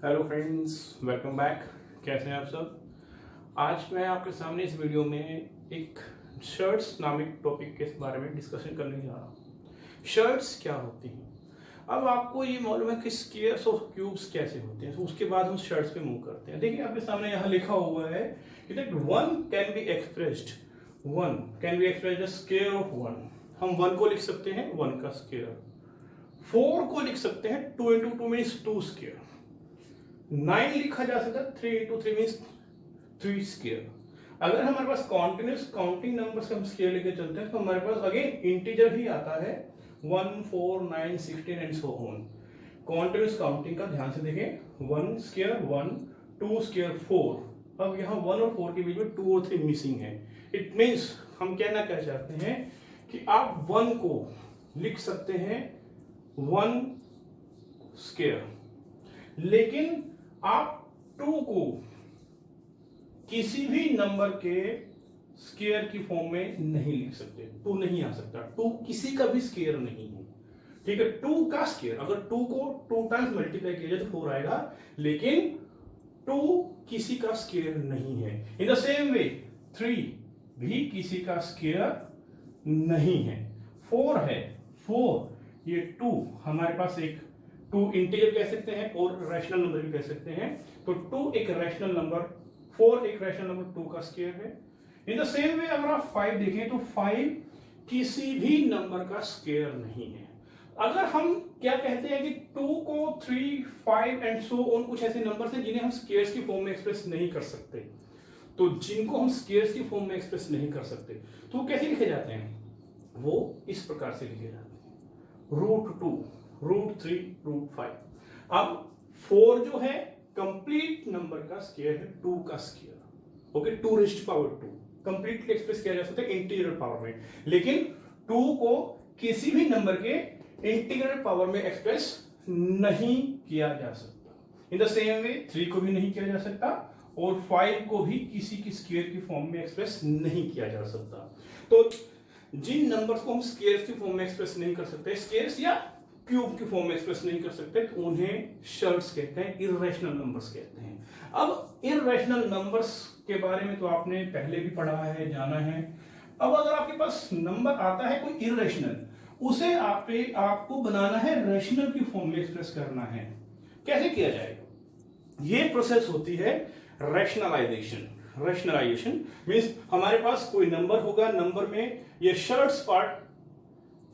Hello friends, welcome back. कैसे हैं आप सब। आज मैं आपके सामने इस वीडियो में एक शर्ट्स नामिक टॉपिक के बारे में डिस्कशन करने जा रहा हूँ। शर्ट्स क्या होती हैं। अब आपको ये मालूम है कि स्क्वायर्स और क्यूब्स कैसे होते हैं, तो उसके बाद हम शर्ट्स पे मूव करते हैं। देखिए आपके सामने यहाँ लिखा हुआ है कि that one can be expressed square of one. हम वन को लिख सकते हैं वन का स्क्वायर, 4 को लिख सकते हैं 2 into 2 मीन्स 2 स्क्वायर, 9 लिखा जा सकता है 3 into 3 मीन्स 3 स्क्वायर। अगर हमारे पास कॉन्टिन्यूस काउंटिंग नंबर्स का हम स्क्वायर लेके चलते हैं तो हमारे पास अगेन इंटीजर ही आता है 1, 4, 9, 16 and so on. Continuous counting का ध्यान से देखें, 1 स्क्वायर 1, 2 स्क्वायर 4। अब यहाँ 1 और 4 के बीच में 2 और 3 मिसिंग है। इट मीन्स हम कहना क्या चाहते हैं कि आप 1 को लिख सकते हैं 1 स्क्वायर, लेकिन आप 2 को किसी भी नंबर के स्क्वायर की फॉर्म में नहीं लिख सकते। 2 नहीं आ सकता, 2 किसी का भी स्क्वायर नहीं है। ठीक है, 2 का स्क्वायर अगर 2 को 2 टाइम्स मल्टीप्लाई किया जाए तो 4 आएगा, लेकिन 2 किसी का स्क्वायर नहीं है। इन द सेम वे 3 भी किसी का स्क्वायर नहीं है। 4 है, 4 ये 2 हमारे पास एक 2 इंटीजर कह सकते हैं और रैशनल नंबर भी कह सकते हैं। तो 2 एक रैशनल नंबर, 4 एक रैशनल नंबर 2 का स्क्वायर है। इन द सेम वे अगर आप 5 देखें तो 5 किसी भी नंबर का स्क्वायर नहीं है। अगर हम क्या कहते हैं कि 2 को 3, 5 एंड सो ऑन कुछ ऐसे नंबर हैं जिन्हें हम स्क्वायर्स की फॉर्म में एक्सप्रेस नहीं कर सकते, तो जिनको हम स्क्वायर्स की फॉर्म में एक्सप्रेस नहीं कर सकते तो वो कैसे लिखे जाते हैं, वो इस प्रकार से लिखे जाते हैं, √2, √3, √5। अब 4 जो है कंप्लीट नंबर का स्क्वायर है 2 का square. Okay, 2 raised to power 2 completely express किया जा सकता है इंटीजर पावर में, लेकिन 2 को किसी भी नंबर के इंटीजर पावर में एक्सप्रेस नहीं किया जा सकता। इन द सेम वे 3 को भी नहीं किया जा सकता और 5 को भी किसी की स्क्वायर की फॉर्म में एक्सप्रेस नहीं किया जा सकता। तो जिन नंबर्स को हम स्क्वायर्स की फॉर्म में एक्सप्रेस नहीं कर सकते, स्क्वायर्स या क्यूब की फॉर्म में एक्सप्रेस नहीं कर सकते, तो उन्हें शर्ट्स कहते हैं, इर्रेशनल नंबर्स कहते हैं। अब इर्रेशनल नंबर्स के बारे में तो आपने पहले भी पढ़ा है, जाना है। अब अगर आपके पास नंबर आता है कोई इर्रेशनल, उसे आपको बनाना है रैशनल की फॉर्म में एक्सप्रेस करना है। कैसे किया जाएगा, ये प्रोसेस होती है रैशनलाइजेशन मींस हमारे पास कोई नंबर होगा, नंबर में ये शर्ट्स पार्ट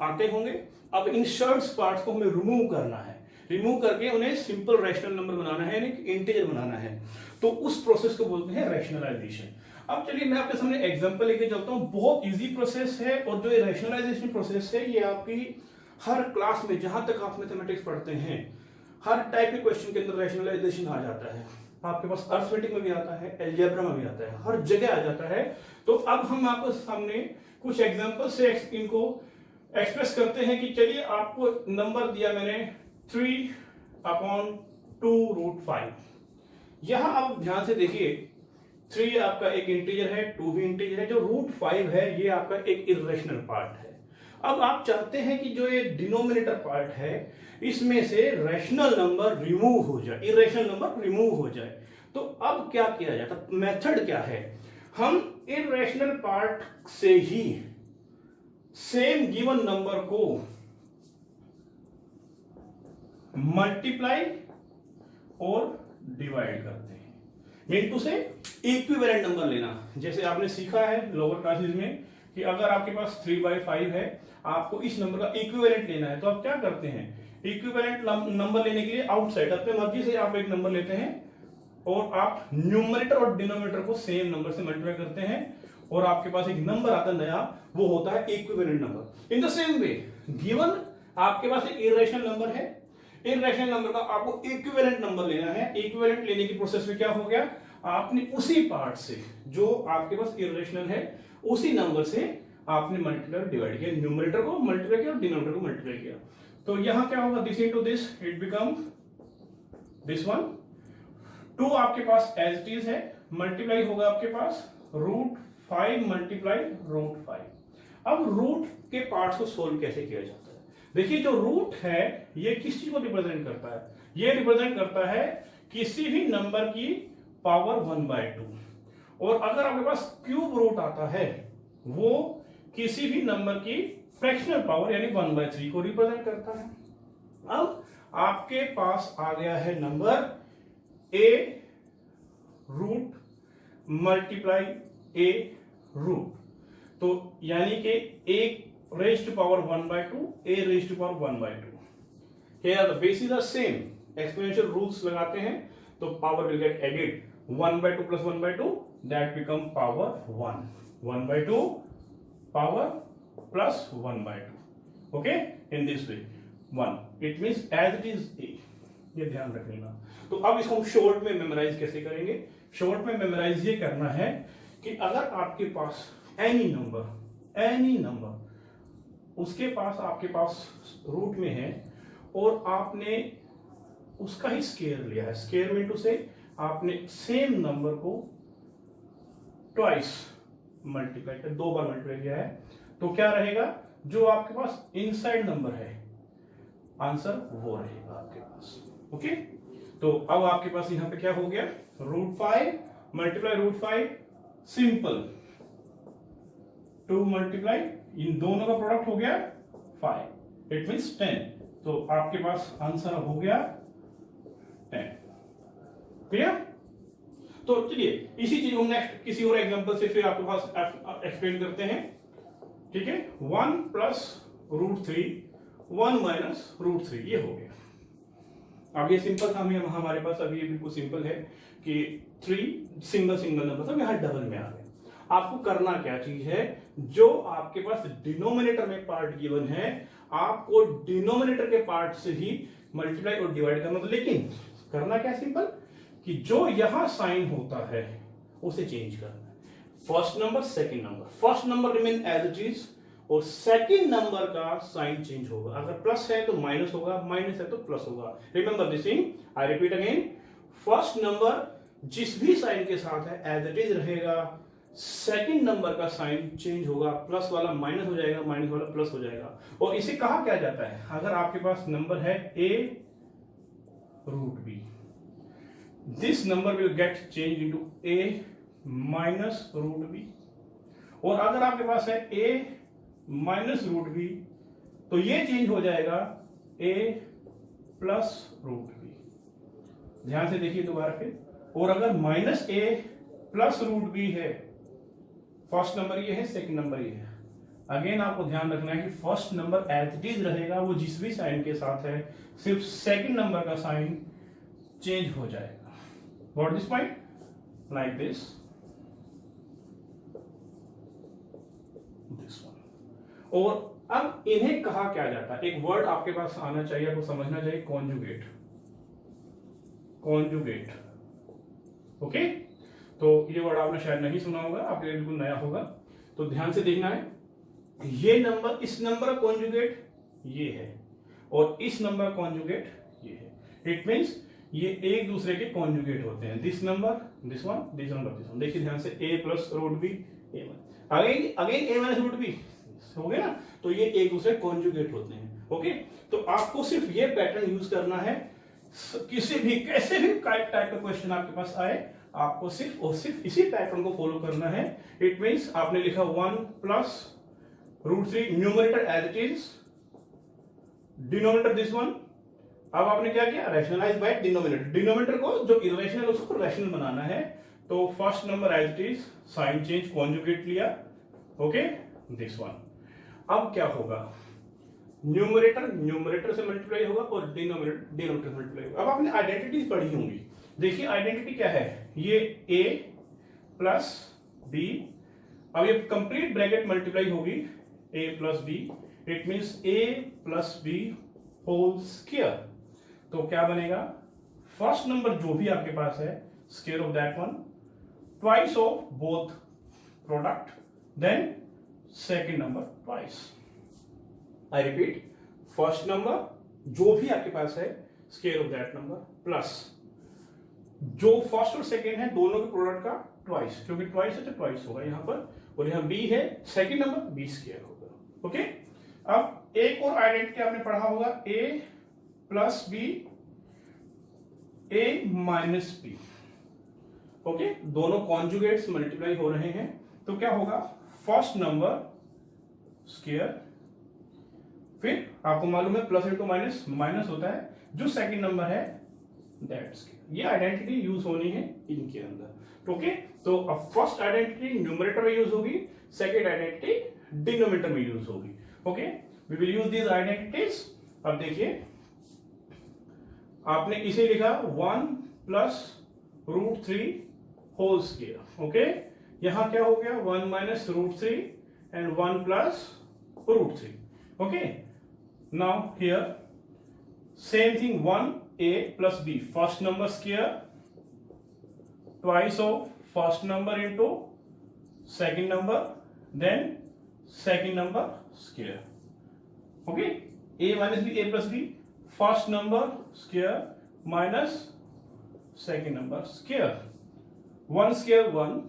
आते होंगे। अब इन शर्ट्स पार्ट्स को हमें रिमूव करना है, रिमूव करके उन्हें सिंपल रैशनल नंबर बनाना है, यानी इंटीजर बनाना है। तो उस प्रोसेस को बोलते हैं रैशनलाइजेशन। अब चलिए मैं आपके सामने एग्जांपल लेके चलता हूं। बहुत इजी प्रोसेस है और जो ये रैशनलाइजेशन प्रोसेस है ये आपकी हर क्लास में, जहां तक आप मैथमेटिक्स पढ़ते हैं, हर टाइप के क्वेश्चन के अंदर रैशनलाइजेशन आ जाता है। आपके पास अर्थमेटिक में भी आता है, अलजेब्रा में भी आता है, हर जगह आ जाता है। तो अब हम आपके सामने कुछ एग्जांपल से इनको एक्सप्रेस करते हैं कि चलिए आपको नंबर दिया मैंने 3/2√5। यहां आप ध्यान से देखिए, 3 आपका एक इंटीजर है, 2 भी इंटीजर है, जो √5 है ये आपका एक इर्रेशनल पार्ट है। अब आप चाहते हैं कि जो ये डिनोमिनेटर पार्ट है इसमें से रैशनल नंबर रिमूव हो जाए, इर्रेशनल नंबर रिमूव हो जाए। तो अब क्या किया जाता, मेथड क्या है, हम इर्रेशनल पार्ट से ही सेम गिवन नंबर को मल्टीप्लाई और डिवाइड करते हैं। मीन टू से इक्विवेलेंट नंबर लेना। जैसे आपने सीखा है लोअर क्लासेस में कि अगर आपके पास 3/5 है, आपको इस नंबर का इक्विवेलेंट लेना है, तो आप क्या करते हैं, इक्विवेलेंट नंबर लेने के लिए आउटसाइड अपने मर्जी से आप एक नंबर लेते हैं और आप न्यूमरेटर और डिनोमिनेटर को सेम नंबर से मल्टीप्लाई करते हैं और आपके पास एक नंबर आता है नया, वो होता है equivalent number. In the same way given आपके पास एक इर्रेशनल नंबर है, इर्रेशनल नंबर का आपको इक्विवेलेंट नंबर लेना है। इक्विवेलेंट लेने की प्रोसेस में क्या हो गया, आपने उसी पार्ट से जो आपके पास इर्रेशनल है उसी नंबर से आपने मल्टीप्लाई और डिवाइड किया, न्यूमरेटर को मल्टीप्लाई किया और डिनोमिनेटर को मल्टीप्लाई किया। तो यहां क्या होगा, this into this it become this one. 2 आपके पास एज इट इज है, मल्टीप्लाई होगा आपके पास √5 मल्टीप्लाई √5। अब रूट के पार्ट्स को सोल्व कैसे किया जाता है, देखिए जो रूट है ये किस चीज को रिप्रेजेंट करता है, ये रिप्रेजेंट करता है किसी भी नंबर की पावर 1/2, और अगर आपके पास क्यूब रूट आता है वो किसी भी नंबर की फ्रैक्शनल पावर यानी 1/3 को रिप्रेजेंट करता है। अब आपके पास आ गया है number a root multiply a root, तो यानी कि a raise to power 1/2 a raise to power 1/2। Here the bases are same, exponential rules लगाते हैं तो power will get added, 1/2 plus 1/2 that become power 1, 1/2 power plus 1/2, okay, in this way 1, it means as it is a, ये ध्यान रखना। तो अब इसको हम शॉर्ट में मेमोराइज कैसे करेंगे? शॉर्ट में मेमोराइज ये करना है कि अगर आपके पास एनी नंबर उसके पास आपके पास रूट में है और आपने उसका ही स्केयर लिया है, स्केयर में टू से आपने सेम नंबर को ट्वाइस मल्टीप्लाई कर, 2 बार मल्टीप्लाई किया है, तो क्या रहेगा? जो आपके पास इनसाइड नंबर है आंसर वो रहेगा आपके पास। ओके, तो अब आपके पास यहां पे क्या हो गया? √5 मल्टीप्लाई √5 सिंपल, 2 मल्टीप्लाई इन दोनों का प्रोडक्ट हो गया 5, इट मींस 10, तो आपके पास आंसर हो गया 10। क्लियर? तो चलिए इसी चीज को नेक्स्ट किसी और एग्जांपल से फिर आपके पास एक्सप्लेन करते हैं। ठीक है, 1 प्लस √3 1 माइनस √3 ये हो गया। अब ये सिंपल था, हमारे पास अभी ये बिल्कुल सिंपल है कि 3 सिंगल नंबर था, यहां डबल में आ गए। आपको करना क्या चीज है? जो आपके पास डिनोमिनेटर में पार्ट गिवन है आपको डिनोमिनेटर के पार्ट से ही मल्टीप्लाई और डिवाइड करना। तो लेकिन करना क्या सिंपल कि जो यहां साइन होता है उसे चेंज करना है। First number second number, first number remain as it is और सेकंड नंबर का साइन चेंज होगा। अगर प्लस है तो माइनस होगा, माइनस है तो प्लस होगा। Remember this thing, I repeat again, first number जिस भी साइन के साथ है एज इट इज रहेगा, सेकंड नंबर का साइन चेंज होगा, प्लस वाला माइनस हो जाएगा, माइनस वाला प्लस हो जाएगा। और इसे कहा क्या जाता है? अगर आपके पास नंबर है a √b, this number will get change into a minus √b, और अगर आपके पास है a माइनस √b तो ये चेंज हो जाएगा a प्लस √b। ध्यान से देखिए दोबारा फिर, और अगर माइनस a प्लस √b है, फर्स्ट नंबर ये है, सेकंड नंबर ये है, अगेन आपको ध्यान रखना है कि first number as it is रहेगा, वो जिस भी साइन के साथ है, सिर्फ सेकंड नंबर का साइन चेंज हो जाएगा। What this point? Like this one. और अब इन्हें कहा क्या जाता है? एक वर्ड आपके पास आना चाहिए, आपको समझना चाहिए, कॉन्जुगेट। Conjugate, okay? तो ये वर्ड आपने शायद नहीं सुना होगा, आपके लिए बिल्कुल नया होगा, तो ध्यान से देखना है। ये नंबर, इस नंबर का कॉन्जुगेट ये है और इस नंबर का कॉन्जुगेट ये है। इट मींस ये एक दूसरे के कॉन्जुगेट होते हैं। This number, this one, this number, this one. देखिए ध्यान से, a plus √b, again a minus √b हो गया ना, तो ये एक दूसरे कॉन्जुगेट होते हैं। ओके, तो आपको सिर्फ ये पैटर्न यूज करना है। किसी भी कैसे भी टाइप का क्वेश्चन आपके पास आए, आपको सिर्फ और सिर्फ इसी पैटर्न को फॉलो करना है। इट मींस आपने लिखा 1 plus √3 numerator as it is, denominator this one. अब आपने क्या किया? Rationalise by denominator. डिनोमिनेटर को जो इरेशनल उसको रैशनल बनाना है, तो first number as it is, sign change, conjugate लिया, ओके, दिस वन। अब क्या होगा? न्यूमरेटर न्यूमरेटर से मल्टीप्लाई होगा और डिनोमिनेटर डिनोमिनेटर से मल्टीप्लाई होगा। अब आपने आइडेंटिटीज पढ़ी होंगी। देखिए आइडेंटिटी क्या है? ये a प्लस b, अब ये कंप्लीट ब्रैकेट मल्टीप्लाई होगी a plus b, it means a plus b whole square. तो क्या बनेगा? फर्स्ट नंबर जो भी आपके पास है, square of that one, twice of both product, then second number twice. I repeat, first number जो भी आपके पास है, square of that number, plus जो फर्स्ट और सेकेंड है दोनों के प्रोडक्ट का ट्वाइस, क्योंकि ट्वाइस है तो ट्वाइस होगा यहां पर, और यहां b है, सेकेंड नंबर b स्क्वायर होगा। ओके, अब एक और आइडेंटिटी आपने पढ़ा होगा, a plus b a minus B. Okay, दोनों कॉन्जुगेट्स मल्टीप्लाई हो रहे हैं, तो क्या होगा, फर्स्ट नंबर स्क्वायर, फिर आपको मालूम है प्लस इंटू माइनस माइनस होता है, जो सेकंड नंबर है दैट स्क्वायर। ये आइडेंटिटी यूज होनी है इनके अंदर। ओके, तो अब फर्स्ट आइडेंटिटी न्यूमरेटर में यूज होगी, सेकंड आइडेंटिटी डिनोमिनेटर में यूज होगी। Okay, we will use these identities. अब देखिए, आपने इसे लिखा 1 plus root 3 whole square. Okay, यहां क्या हो गया, 1 minus root 3 and 1 plus root 3। Okay, now here same thing, 1a plus b, first number square twice of first number into second number, then second number square. Okay, a minus b, a plus b, first number square minus second number square. 1 square 1,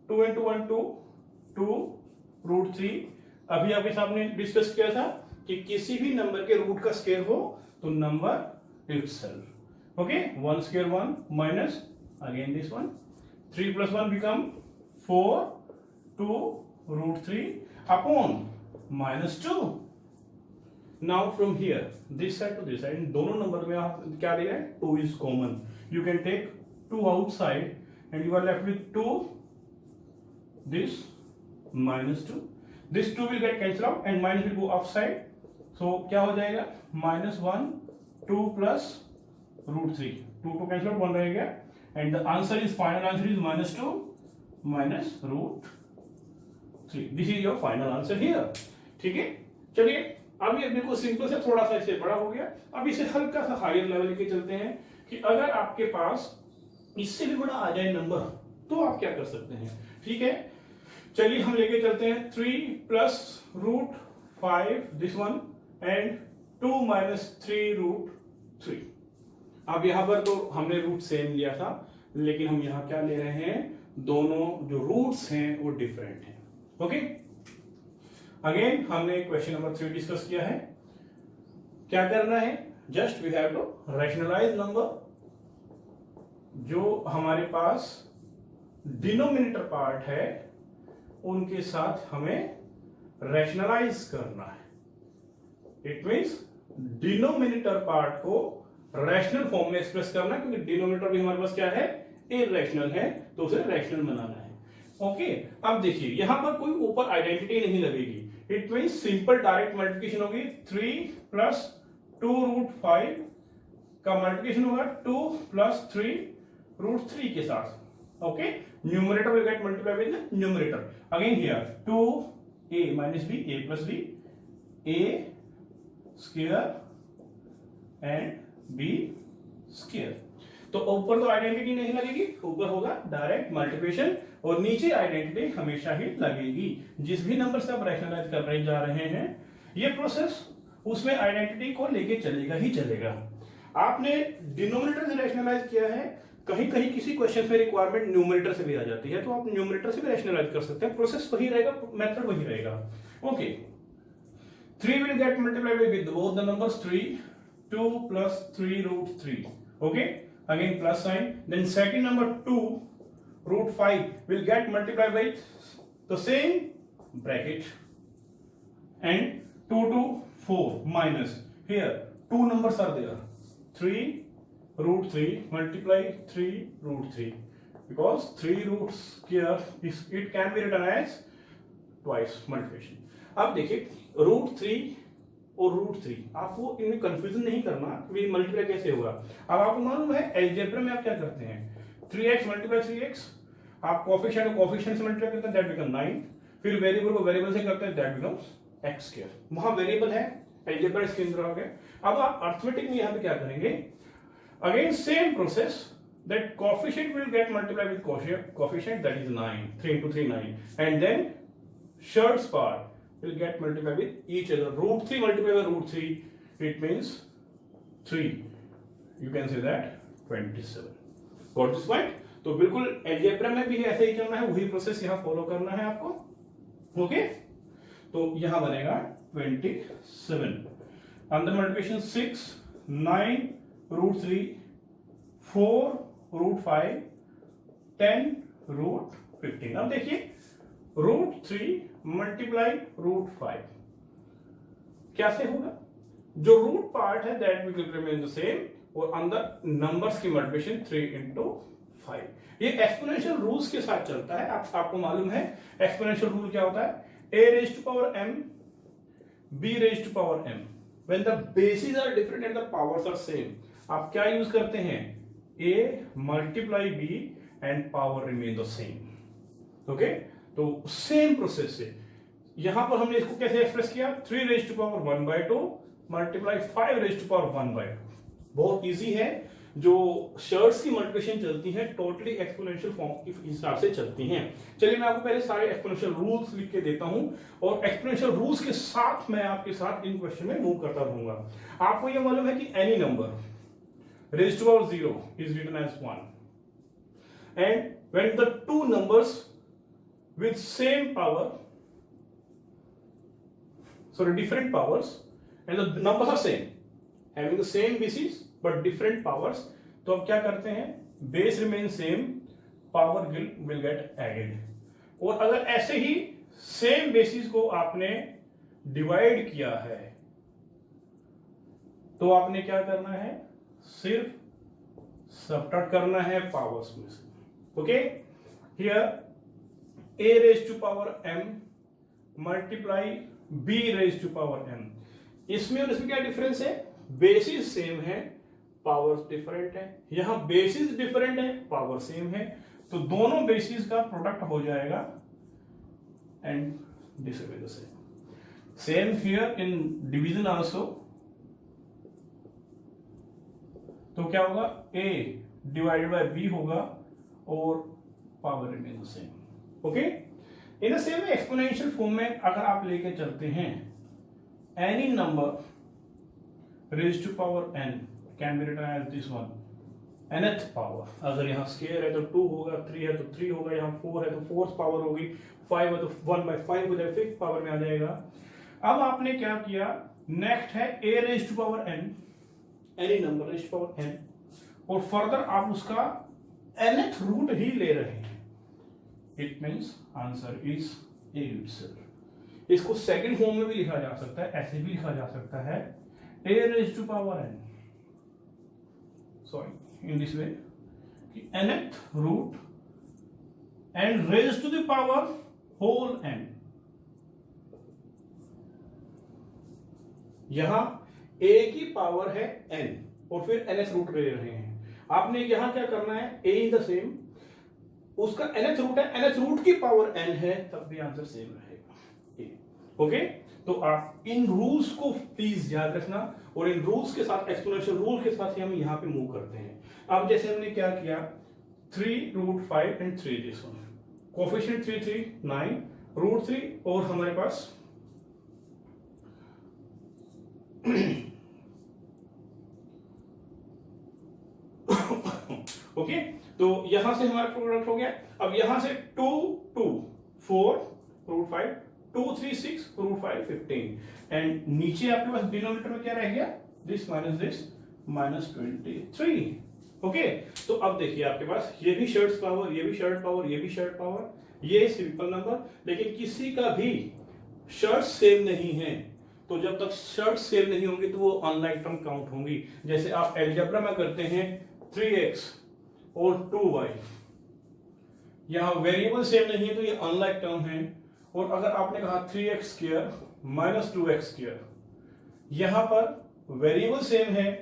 2 into 1 2, 2 root 3। अभी आपके सामने discuss किया था कि किसी भी number के root का स्क्वायर हो तो number itself। okay, 1 square 1 minus again this one, 3 plus 1 become 4, 2 root 3 upon minus 2। now from here this side to this side, इन दोनों नंबर में आप क्या दे रहे हैं, 2 is common, you can take 2 outside and you are left with 2, this minus 2, this 2 will get cancelled out and minus will go upside, so क्या हो जाएगा, minus 1 2 plus root 3, 2 to cancel out, 1 रह गया, and the answer is, final answer is minus 2 minus root 3। this is your final answer here। ठीक है, चलिए अब ये बिल्कुल सिंपल से थोड़ा सा इससे बड़ा हो गया। अब इसे हल्का सा हायर लेवल के चलते हैं कि अगर आपके पास इससे भी बड़ा आ जाए नंबर तो आप क्या कर सकते हैं। ठीक है, चलिए हम लेके चलते हैं 3 plus root 5 this one and 2 minus 3 root 3। अब यहां पर तो हमने रूट सेम लिया था, लेकिन हम यहां क्या ले रहे हैं, दोनों जो रूट्स हैं वो डिफरेंट हैं। ओके, अगेन हमने क्वेश्चन नंबर 3 डिस्कस किया है। क्या करना है, just we have to rationalize number. जो हमारे पास डिनोमिनेटर पार्ट है उनके साथ हमें रैशनलाइज करना है। इट मींस डिनोमिनेटर पार्ट को रैशनल फॉर्म में एक्सप्रेस करना, क्योंकि डिनोमिनेटर भी हमारे पास क्या है, इरैशनल है, तो उसे रैशनल बनाना है। ओके, अब देखिए यहां पर कोई ऊपर आइडेंटिटी नहीं लगेगी। It means simple direct multiplication होगी, 3 प्लस 2 रूट 5 का मल्टीप्लिकेशन होगा 2 प्लस 3 रूट 3 के साथ। Okay, numerator will get multiply with numerator. Again here 2a minus b, a plus b, a square and b square। तो ऊपर तो आइडेंटिटी नहीं लगेगी, ऊपर होगा डायरेक्ट मल्टीप्लिकेशन और नीचे आइडेंटिटी हमेशा ही लगेगी। जिस भी नंबर से आप रैशनलाइज करने जा रहे हैं ये प्रोसेस उसमें आइडेंटिटी को लेके चलेगा ही चलेगा। आपने डिनोमिनेटर से रैशनलाइज किया है, कहीं कहीं किसी क्वेश्चन में रिक्वायरमेंट न्यूमरेटर से भी आ जाती है, तो आप न्यूमरेटर से भी रैशनलाइज कर सकते हैं। प्रोसेस वही रहेगा, मेथड वही रहेगा। Okay, 3 will get multiplied with both the numbers 3, 2 plus 3 root 3. Okay, again plus sign. Then second number 2 root 5 will get multiplied with the same bracket and 2 to 4 minus, here 2 numbers are there, 3 root 3 multiply 3 root 3, because 3 roots here is, it can be written as twice multiplication। अब देखिए root 3 और root 3, आपको इनमें confusion नहीं करना कि multiply कैसे होगा। अब आपको मालूम है अलजेब्रा में आप क्या करते हैं, 3x मल्टीप्लाई 3x, आप कोफिशिएंट को कोफिशिएंट से मल्टीप्लाई करते हैं, दैट बिकम 9, फिर वेरिएबल को वेरिएबल से करते हैं, दैट बिकम्स x स्क्वायर। वहां वेरिएबल है, अलजेब्रा इसके अंदर आ गया। अब आप अर्थमेटिक में यहां पे क्या करेंगे, again same process, that coefficient will get multiplied with coefficient, that is 9, 3 into 3 9, and then Schur's part will get multiplied with each other, root 3 multiplied by root 3, it means 3, you can say that 27। got this point? तो बिल्कुल algebra में भी ऐसे ही करना है, वही process यहाँ follow करना है आपको। ओके, तो यहाँ बनेगा 27, अंदर मल्टीप्लिकेशन 6 9 रूट 3 4√5 10√15। अब देखिए √3 मल्टीप्लाई √5 कैसे होगा? जो रूट पार्ट है that will remain the same, और अंदर नंबर्स की मल्टीप्लिकेशन 3 into 5। ये एक्सपोनेंशियल रूल्स के साथ चलता है। आपको मालूम है एक्सपोनेंशियल रूल क्या होता है? a raised to power m, b raised to power m, when the bases are different and the powers are same, आप क्या यूज करते हैं? a multiply b and power remain the same। Okay, तो same process से यहां पर हमने इसको कैसे एक्सप्रेस किया? 3 raised to power 1/2 multiply 5 raised to power 1/2। बहुत इजी है। जो शर्ट्स की मल्टीप्लिकेशन चलती है टोटली एक्सपोनेंशियल फॉर्म के हिसाब से चलती हैं। चलिए मैं आपको पहले सारे एक्सपोनेंशियल रूल्स लिख के देता हूं, और एक्सपोनेंशियल रूल्स के साथ मैं आपके साथ इन क्वेश्चन में मूव करता रहूंगा। आपको यह मालूम है कि any number raised to power 0 is written as 1, and when the two numbers with same power, sorry, different powers, and the numbers are same, having the same bases but different powers, तो अब क्या करते हैं? Base remain same, power will get added। और अगर ऐसे ही same basis को आपने डिवाइड किया है तो आपने क्या करना है? सिर्फ सबट्रैक्ट करना है पावर्स में से। Okay, here a raised to power m multiply b raised to power m। इसमें और इसमें क्या डिफरेंस है? बेसिस सेम है, पावर्स डिफरेंट है। यहां बेसिस डिफरेंट है, पावर सेम है, तो दोनों बेसिस का प्रोडक्ट हो जाएगा and this will be the same here in division also. तो क्या होगा? a डिवाइडेड बाय b होगा और power remain the same. Okay, in the same exponential form में अगर आप लेके चलते हैं any number raised to power n can be written as this one, nth power. अगर यहाँ स्केयर है तो 2 होगा, 3 है तो 3 होगा, यहाँ 4 है तो 4th पावर होगी, 5 है तो 1/5 हो जाएगा, 5th पावर में आ जाएगा। अब आपने क्या किया? नेक्स्ट है a raised to power n, any number raised to power n, और फर्दर आप उसका nth रूट ही ले रहे हैं। It means answer is a itself। इसको सेकंड फॉर्म में भी लिखा जा सकता है, ऐसे भी लिखा जा सकता है a raised to power n, sorry, in this way, nth root and raised to the power whole n। यहां a की पावर है n और फिर nth रूट ले रहे हैं। आपने यहां क्या करना है? a इन द सेम, उसका nth रूट है, nth रूट की पावर n है, तब भी आंसर सेम रहेगा। ओके, तो आप इन रूल्स को प्लीज याद रखना, और इन रूल्स के साथ एक्सपोनेंशियल रूल के साथ ही हम यहां पे मूव करते हैं। अब जैसे हमने क्या किया? 3√5 and 3 दिस वन, कोएफिशिएंट 3 3 9 √3, और हमारे पास ओके, तो यहां से हमारा प्रोडक्ट हो गया। अब यहां से 2 2 4√5 2 3 6 √5 15, एंड नीचे आपके पास डिनोमिनेटर में क्या रह गया? This minus 23। ओके, तो अब देखिए आपके पास ये भी शर्ट पावर, ये भी शर्ट पावर, ये भी शर्ट पावर, ये सिंपल नंबर, लेकिन किसी का भी शर्ट सेम नहीं है। तो जब तक शर्ट सेम नहीं होंगी तो वो अनलाइक टर्म काउंट होंगी। जैसे आप अलजेब्रा में करते हैं 3x और 2y, यहां वेरिएबल सेम नहीं है तो ये अनलाइक टर्म है। और अगर आपने कहा 3x² माइनस 2x², यहां पर वेरिएबल सेम है,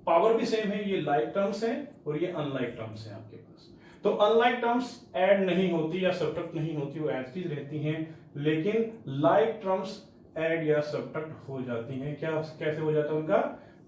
पावर भी सेम है, ये लाइक टर्म्स हैं और ये अनलाइक टर्म्स हैं आपके पास। तो अनलाइक टर्म्स ऐड नहीं होती या सब्ट्रैक्ट नहीं होती, वो एज इट इज रहती हैं, लेकिन लाइक टर्म्स ऐड या सब्ट्रैक्ट हो जाती हैं। क्या कैसे हो जाता है उनका?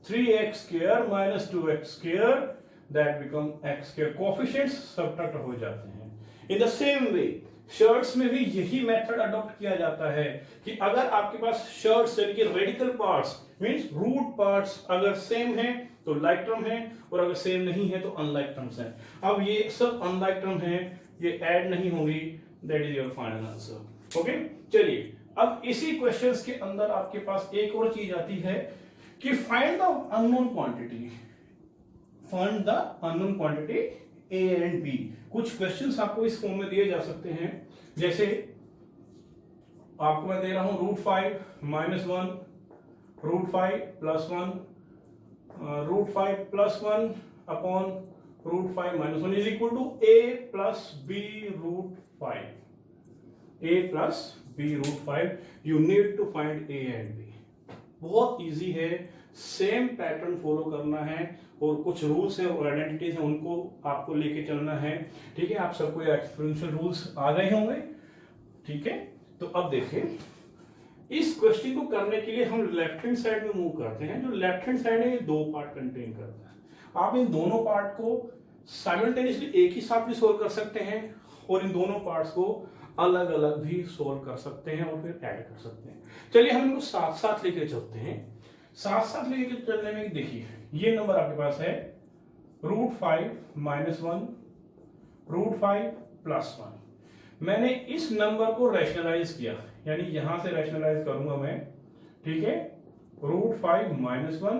3x² minus 2x² that become x², coefficients subtract हो जाते हैं। In the same way shirts में भी यही मेथड अडॉप्ट किया जाता है कि अगर आपके पास शर्ट्स यानी कि radical parts means root parts अगर सेम हैं तो लाइक टर्म है, और अगर सेम नहीं है तो अनलाइक टर्म्स हैं। अब ये सब अनलाइक टर्म हैं, ये ऐड नहीं होंगी, that is your final answer. Okay, चलिए अब इसी क्वेश्चंस के अंदर आपके पास एक और चीज आती है कि find the unknown quantity. Find the unknown quantity A and B. कुछ क्वेश्चंस आपको इस फॉर्म में दिए जा सकते हैं, जैसे आपको मैं दे रहा हूं √5 -1, √5 +1, √5 +1 upon √5 -1 is equal to a plus b √5, a plus b √5। You need to find a and b। बहुत इजी है, सेम पैटर्न फॉलो करना है और कुछ रूल्स हैं और आइडेंटिटीज हैं, उनको आपको लेके चलना है। ठीक है, आप सबको ये एक्सपोनेंशियल रूल्स आ गए होंगे। ठीक है, तो अब देखिए, इस क्वेश्चन को करने के लिए हम लेफ्ट हैंड साइड में मूव करते हैं। जो लेफ्ट हैंड साइड है ये दो पार्ट कंटेन करता है। आप इन दोनों पार्ट को साइमल्टेनियसली एक ही साथ भी सोल्व कर सकते हैं और इन दोनों पार्ट्स को अलग अलग भी सोल्व कर सकते हैं और फिर ऐड कर सकते हैं। चलिए हम इनको साथ साथ लेके चलते हैं। साथ साथ लेके चलने में देखिए, ये नंबर आपके पास है √5 -1, √5 +1। मैंने इस नंबर को रैशनलाइज किया, यानी यहां से रैशनलाइज करूंगा मैं। ठीक है, √5 -1,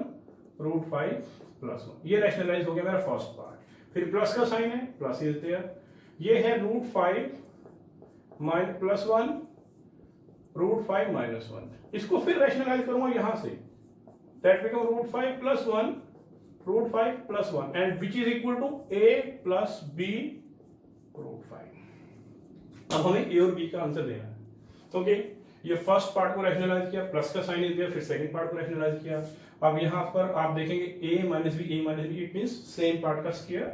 √5 +1, ये रैशनलाइज हो गया मेरा फर्स्ट पार्ट। फिर प्लस का साइन है, प्लस इज देयर। ये है √5 +1, √5 -1। इसको फिर रैशनलाइज करूंगा यहां से, that become √5 +1, √5 +1 and which is equal to a plus b √5। अब हमें a और b का आंसर देना है। ओके, ये फर्स्ट पार्ट को रैशनलाइज किया, प्लस का साइन दिया, फिर सेकंड पार्ट को रैशनलाइज किया। अब यहां पर आप देखेंगे a - b, it means same part का square,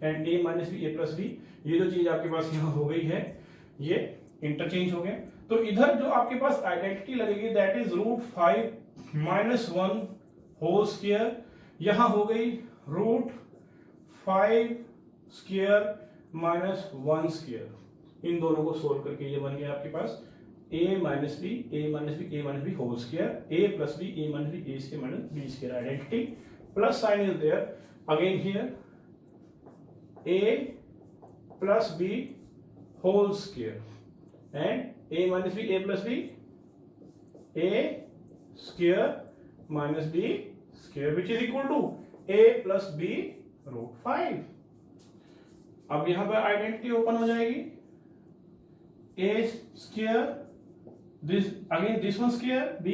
and a - b, a + b, ये जो चीज आपके पास यहां हो गई है ये इंटरचेंज हो गया। तो इधर जो आपके पास आइडेंटिटी लगेगी दैट इज √5 -1 होल स्क्वायर, यहां हो गई √5 स्क्वायर -1 स्क्वायर। इन दोनों को सोल्व करके ये बन गया आपके पास a - b, a - b whole square, a + b, a - b, a square - b square identity, plus sign is there again here, a + b whole square and a - b, a + b, a square minus b square which is equal to a plus b √5। अब यहां पर identity open हो जाएगी, a square this again this one square b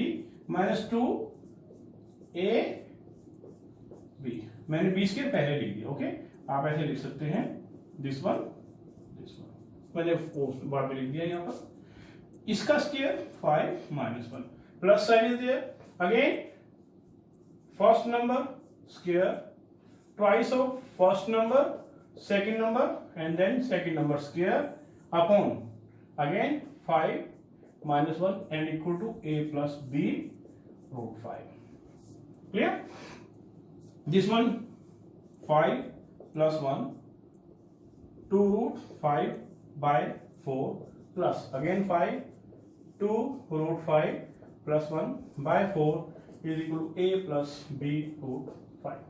minus 2 a b। मैंने b square पहले लिख दिया। Okay, आप ऐसे लिख सकते हैं, this one मैंने बाद में लिख दिया यहां पर। इसका square 5 - 1 plus sign is there again, first number square twice of first number, second number and then second number square upon again 5 - 1 and equal to a plus b √5। Clear? This one 5 + 1 2√5 by 4 plus again 5 2 √5 plus 1 by 4 is equal to a plus b √5।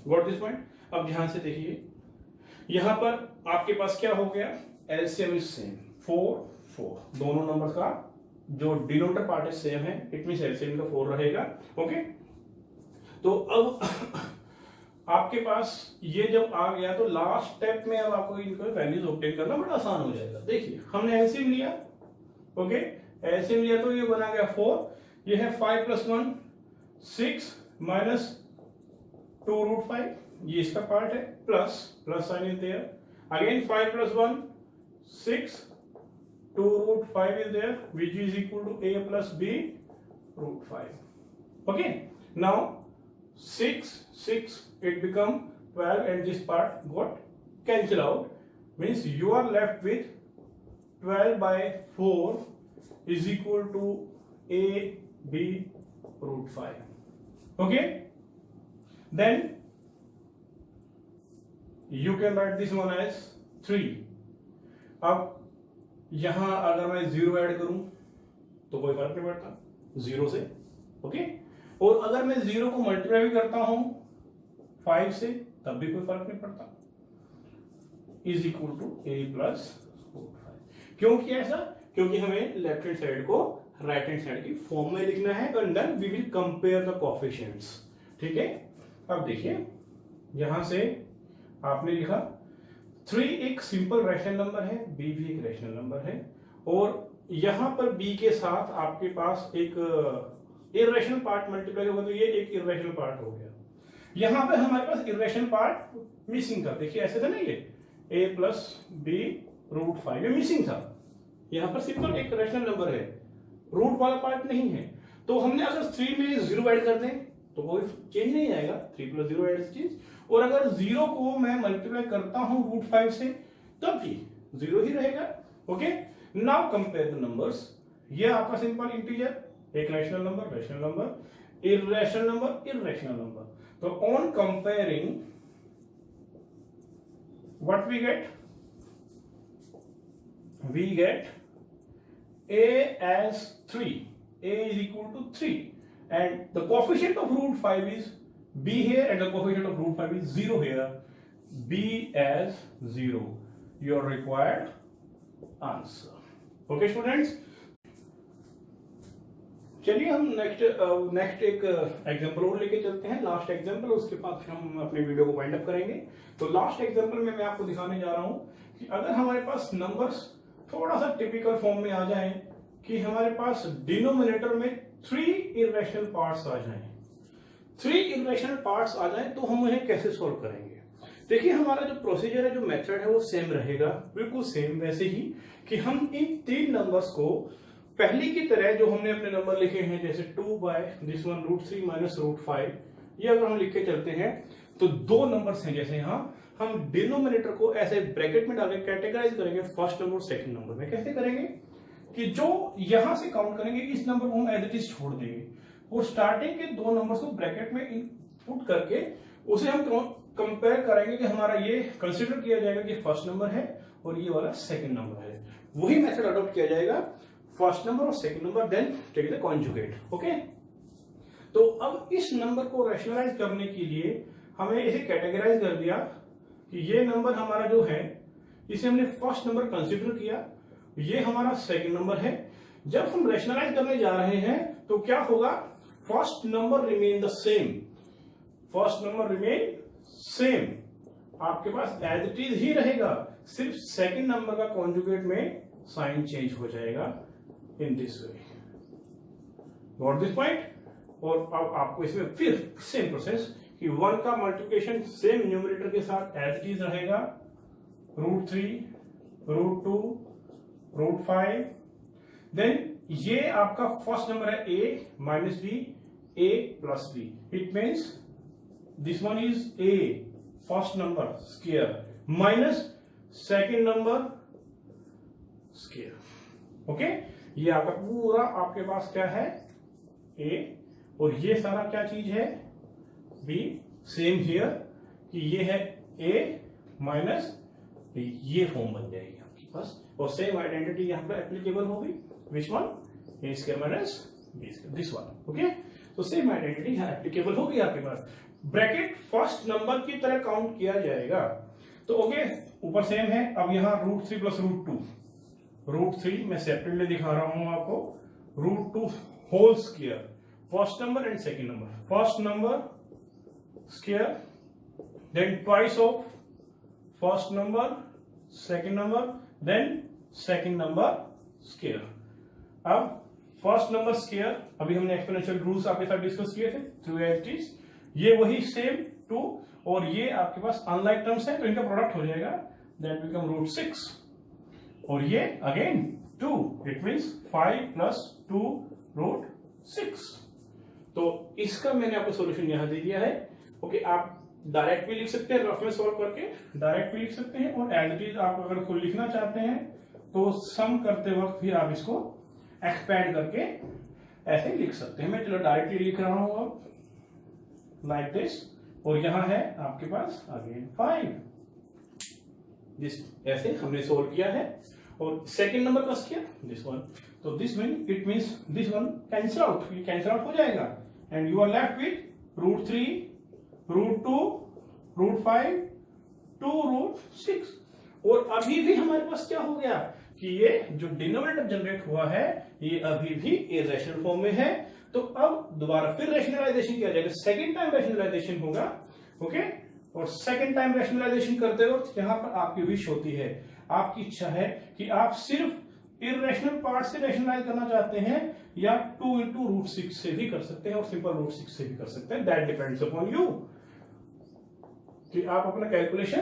Got this point? अब ध्यान से देखिए, यहां पर आपके पास क्या हो गया, एलसीएम इज सेम 4 4, दोनों नंबर का जो डिनोमिनेटर पार्ट है सेम है, इट मींस एलसीएम का 4 रहेगा। ओके, तो अब आपके पास ये जब आ गया तो लास्ट स्टेप में अब आपको इनको वैल्यूज ऑब्टेन करना बड़ा आसान हो जाएगा। देखिए, हमने एलसीएम लिया। ओके, एलसीएम लिया तो ये बना गया 4, ये है 5 + 1 6 minus 2 √5, ये इसका पार्ट है, plus sign is there again 5 + 1 6 2 √5 is there which is equal to a plus b √5। okay, now 6 it become 12 and this part got cancel out, means you are left with 12 by 4 is equal to a b √5। okay, then you can write this one as 3। अब यहां अगर मैं 0 add करूं तो कोई फर्क नहीं पड़ता 0 से। ओके, और अगर मैं 0 को मल्टीप्लाई भी करता हूं 5 से तब भी कोई फर्क नहीं पड़ता, is equal to a plus 5। क्यों किया ऐसा? क्योंकि हमें लेफ्ट हैंड साइड को राइट हैंड साइड की फॉर्म में लिखना है and then we will compare the coefficients. ठीक है, अब देखिए यहां से आपने लिखा 3 एक सिंपल रैशनल नंबर है, b भी एक रैशनल नंबर है, और यहां पर b के साथ आपके पास एक इर्रेशनल पार्ट मल्टीप्लाई होगा, तो ये एक इर्रेशनल पार्ट हो गया। यहां पे हमारे पास इर्रेशनल पार्ट मिसिंग था, देखिए ऐसे था ना, ये a प्लस बी रूट 5 ये मिसिंग था। यहां पर सिंपल एक रैशनल नंबर है, रूट वाला पार्ट नहीं है। तो हमने अगर 3 में 0 ऐड कर दें तो कोई चेंज नहीं आएगा, 3 प्लस 0 एड चीज। और अगर 0 को मैं मल्टीप्लाई करता हूं रूट 5 से तब भी 0 ही रहेगा। Okay, now compare the numbers. ये आपका सिंपल इंटीजर, एक rational number, rational number, irrational number, irrational number. तो on comparing what we get a as 3, a is equal to 3, and the coefficient of root 5 is b here, and the coefficient of root 5 is 0 here, b as 0, your required answer. Okay students, चलिए हम next एक example और लेके चलते हैं, last example, उसके बाद हम अपने वीडियो को वाइंड अप करेंगे। तो लास्ट एग्जांपल में मैं आपको दिखाने जा रहा हूं कि अगर हमारे पास नंबर्स थोड़ा सा टिपिकल फॉर्म में आ जाए, कि हमारे पास डिनोमिनेटर में 3 इर्रेशनल पार्ट्स आ जाएं, 3 इर्रेशनल पार्ट्स आ जाएं, तो हम उन्हें कैसे सॉल्व करेंगे। देखिए हमारा जो प्रोसीजर है, जो मेथड है, वो सेम रहेगा, बिल्कुल सेम वैसे ही कि हम इन 3 नंबर्स को पहले की तरह जो हमने अपने नंबर लिखे हैं, जैसे 2 by this one root 3 minus root 5, ये अगर हम लिख के चलते हैं तो 2 नंबर्स हैं, जैसे यहाँ हम डिनोमिनेटर को ऐसे ब्रैकेट में डाल के कैटेगराइज करेंगे, फर्स्ट नंबर और सेकंड नंबर में। कैसे करेंगे कि जो यहां से काउंट करेंगे, इस नंबर को हम एज इट इज छोड़ देंगे, और स्टार्टिंग के 2 नंबर्स को ब्रैकेट में पुट करके उसे हम कंपेयर करेंगे कि हमारा ये कंसीडर किया जाएगा कि फर्स्ट नंबर है और ये वाला सेकंड नंबर है। वही मेथड अडॉप्ट किया जाएगा, फर्स्ट नंबर और second number, then take the conjugate. Okay, तो अब इस नंबर को रैशनलाइज करने के लिए हमें इसे कैटेगराइज कर दिया कि ये नंबर हमारा जो है, इसे हमने फर्स्ट नंबर कंसीडर किया, ये हमारा सेकंड नंबर है। जब हम रैशनलाइज करने जा रहे हैं तो क्या होगा, first number remain the same, first number remain same, आपके पास एज इट इज ही रहेगा, सिर्फ सेकंड नंबर का कॉन्जुगेट में साइन चेंज हो जाएगा in this way. Got this point. और अब आपको इसमें फिर सेम प्रोसेस कि 1 का मल्टीप्लिकेशन सेम न्यूमरेटर के साथ एज इट इज रहेगा, रूट 3, रूट 2, रूट 5, देन ये आपका फर्स्ट नंबर है a minus B, a plus B, it means this one is a first number square minus second number square. Okay, ये आपका पूरा आपके पास क्या है, a, और ये सारा क्या चीज है, b, सेम हियर कि ये है a माइनस, ये फॉर्म बन जाएगी आपके पास, और सेम आइडेंटिटी यहां पर एप्लीकेबल होगी, which one, a square minus b square, this one. Okay, तो सेम आइडेंटिटी यहां एप्लीकेबल होगी आपके पास। ब्रैकेट फर्स्ट नंबर की तरह काउंट किया जाएगा, तो ओके, ऊपर सेम है। अब यहां रूट 3 प्लस रूट 2, रूट 3 मैं सेपरेटली दिखा रहा हूं आपको, root 2 whole square, first number and second number, first number square, then twice of first number, second number, then second number square. अब फर्स्ट नंबर स्क्वायर, अभी हमने एक्सपोनेंशियल रूल्स आपके साथ डिस्कस किए थे थ्रू एज इट इज, ये वही same 2, और ये आपके पास अनलाइक टर्म्स है तो इनका प्रोडक्ट हो जाएगा, दैट बिकम रूट 6, और ये again 2, it means 5 plus 2 root 6। तो इसका मैंने आपको सॉल्यूशन यहां दे दिया है। ओके, आप डायरेक्ट भी लिख सकते हैं, रफ में सॉल्व करके डायरेक्ट भी लिख सकते हैं, और एज इट इज आप अगर खुद लिखना चाहते हैं तो सम करते वक्त भी आप इसको एक्सपैंड करके ऐसे लिख सकते हैं। मैं चलो डायरेक्टली लिख रहा हूं अब, लाइक दिस, और यहां है आपके पास अगेन 5, दिस, ऐसे हमने सोल्व किया है। और सेकंड नंबर का किया दिस वन, तो this mean it means this one cancel out, ये कैंसिल आउट हो जाएगा, and you are left with root 3, root 2, root 5, 2 root 6। और अभी भी हमारे पास क्या हो गया कि ये जो डिनोमिनेटर जनरेट हुआ है ये अभी भी इर्रेशनल फॉर्म में है। तो अब दोबारा फिर रैशनलाइजेशन किया जाएगा, सेकंड टाइम रैशनलाइजेशन होगा। ओके, और सेकंड टाइम रैशनलाइजेशन करते वक्त यहां पर आपकी विश होती है, आपकी इच्छा है कि आप सिर्फ इरेशनल पार्ट से रैशनलाइज करना चाहते हैं या 2 into √6 से भी कर सकते हैं और सिंपल √6 से भी कर सकते हैं। दैट डिपेंड्स अपॉन यू कि आप अपना कैलकुलेशन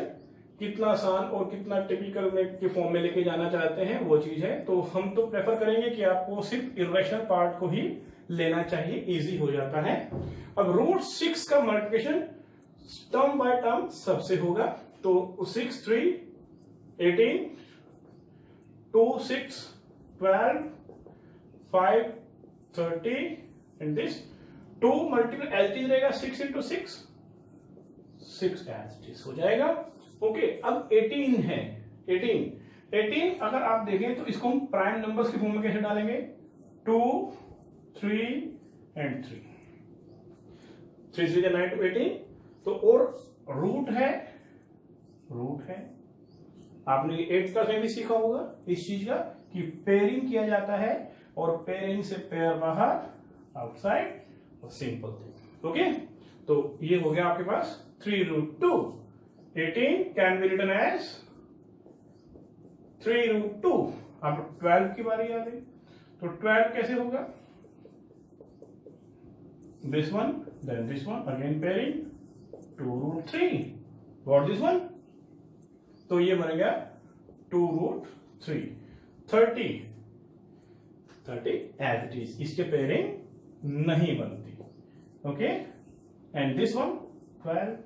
कितना आसान और कितना टिपिकल में के फॉर्म में लेके जाना चाहते हैं, वो चीज है। तो हम तो प्रेफर करेंगे कि आपको सिर्फ इरेशनल पार्ट को ही लेना चाहिए, इजी हो जाता है। अब √6 का मल्टीप्लिकेशन टर्म बाय टर्म सबसे होगा, तो 6 3 18 2 6 12 5 30 and this 2 multiple as it रहेगा 6 into 6 6 एज इट हो जाएगा। ओके, अब 18 है। 18 अगर आप देखें तो इसको हम प्राइम नंबर्स के फॉर्म में कैसे डालेंगे, 2 3 एंड 3 3 3 9 to 18। तो और रूट है आपने 8th क्लास में भी सीखा होगा इस चीज का कि पेयरिंग किया जाता है और पेयरिंग से पेयर बाहर आउटसाइड और सिंपल थिंग। ओके, तो ये हो गया आपके पास 3√2। 18 कैन बी रिटन एज 3√2। अब 12 की बारी आ गई, तो 12 कैसे होगा, this one then this one again pairing 2√3 got this one, तो ये बन गया 2√3। 30 as it is, इसके पेयरिंग नहीं बनती। Okay, and this one 12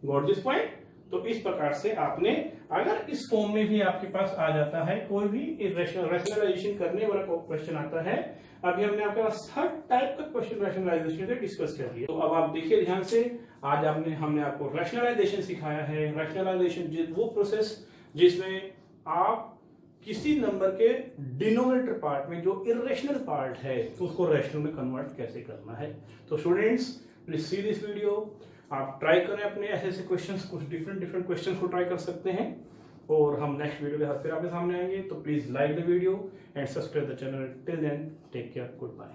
got this point. तो इस प्रकार से आपने अगर इस फॉर्म में भी आपके पास आ जाता है कोई भी रैशनलाइजेशन करने वाला क्वेश्चन आता है, अभी हमने आपके पास थर्ड टाइप का क्वेश्चन रैशनलाइजेशन से डिस्कस कर लिया। तो अब आप देखिए ध्यान से, आज हमने आपको रैशनलाइजेशन सिखाया है। रैशनलाइजेशन वो प्रोसेस जिसमें आप किसी नंबर के डिनोमिनेटर पार्ट में जो इरेशनल पार्ट है उसको रैशनल में कन्वर्ट कैसे करना है। तो students please see this video, आप ट्राई करें अपने ऐसे क्वेश्चंस, कुछ डिफरेंट क्वेश्चंस को ट्राई कर सकते हैं और हम नेक्स्ट वीडियो के साथ फिर आपके सामने आएंगे। तो please like the video and subscribe the channel. Till then take care, good bye.